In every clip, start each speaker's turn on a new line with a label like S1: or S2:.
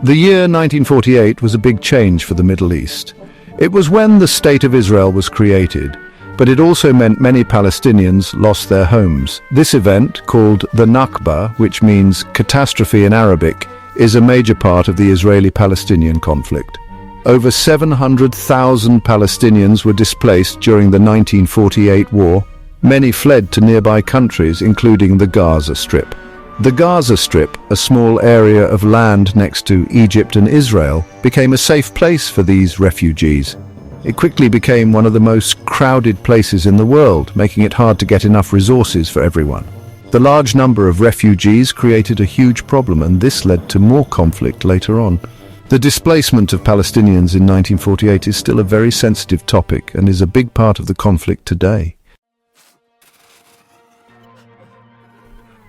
S1: The year 1948 was a big change for the Middle East. It was when the State of Israel was created, but it also meant many Palestinians lost their homes. This event, called the Nakba, which means catastrophe in Arabic, is a major part of the Israeli-Palestinian conflict. Over 700,000 Palestinians were displaced during the 1948 war. Many fled to nearby countries, including the Gaza Strip. The Gaza Strip, a small area of land next to Egypt and Israel, became a safe place for these refugees. It quickly became one of the most crowded places in the world, making it hard to get enough resources for everyone. The large number of refugees created a huge problem, and this led to more conflict later on. The displacement of Palestinians in 1948 is still a very sensitive topic and is a big part of the conflict today.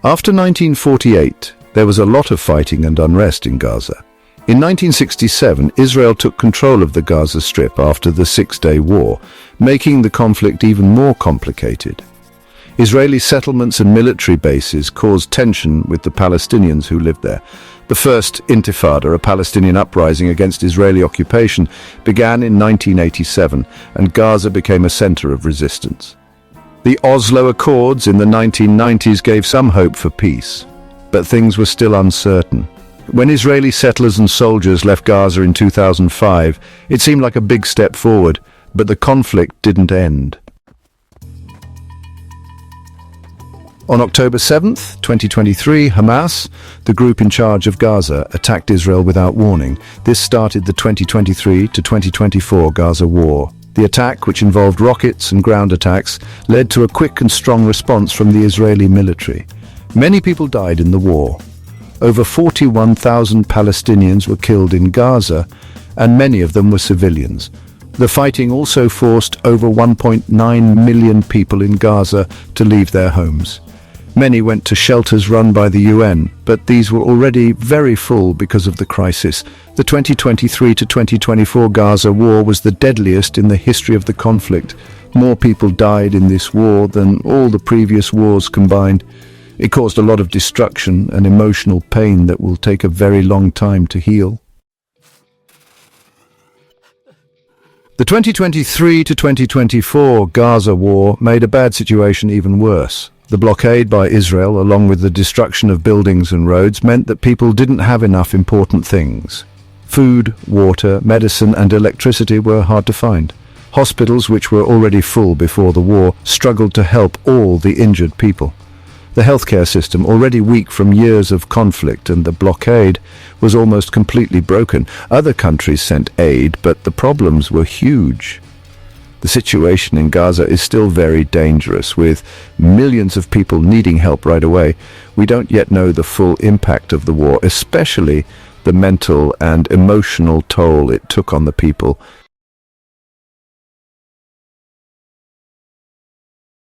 S1: After 1948, there was a lot of fighting and unrest in Gaza. In 1967, Israel took control of the Gaza Strip after the Six-Day War, making the conflict even more complicated. Israeli settlements and military bases caused tension with the Palestinians who lived there. The first Intifada, a Palestinian uprising against Israeli occupation, began in 1987, and Gaza became a center of resistance. The Oslo Accords in the 1990s gave some hope for peace, but things were still uncertain. When Israeli settlers and soldiers left Gaza in 2005, it seemed like a big step forward, but the conflict didn't end. On October 7, 2023, Hamas, the group in charge of Gaza, attacked Israel without warning. This started the 2023 to 2024 Gaza war. The attack, which involved rockets and ground attacks, led to a quick and strong response from the Israeli military. Many people died in the war. Over 41,000 Palestinians were killed in Gaza, and many of them were civilians. The fighting also forced over 1.9 million people in Gaza to leave their homes. Many went to shelters run by the UN, but these were already very full because of the crisis. The 2023 to 2024 Gaza war was the deadliest in the history of the conflict. More people died in this war than all the previous wars combined. It caused a lot of destruction and emotional pain that will take a very long time to heal. The 2023 to 2024 Gaza war made a bad situation even worse. The blockade by Israel, along with the destruction of buildings and roads, meant that people didn't have enough important things. Food, water, medicine and electricity were hard to find. Hospitals, which were already full before the war, struggled to help all the injured people. The healthcare system, already weak from years of conflict and the blockade, was almost completely broken. Other countries sent aid, but the problems were huge. The situation in Gaza is still very dangerous, with millions of people needing help right away. We don't yet know the full impact of the war, especially the mental and emotional toll it took on the people.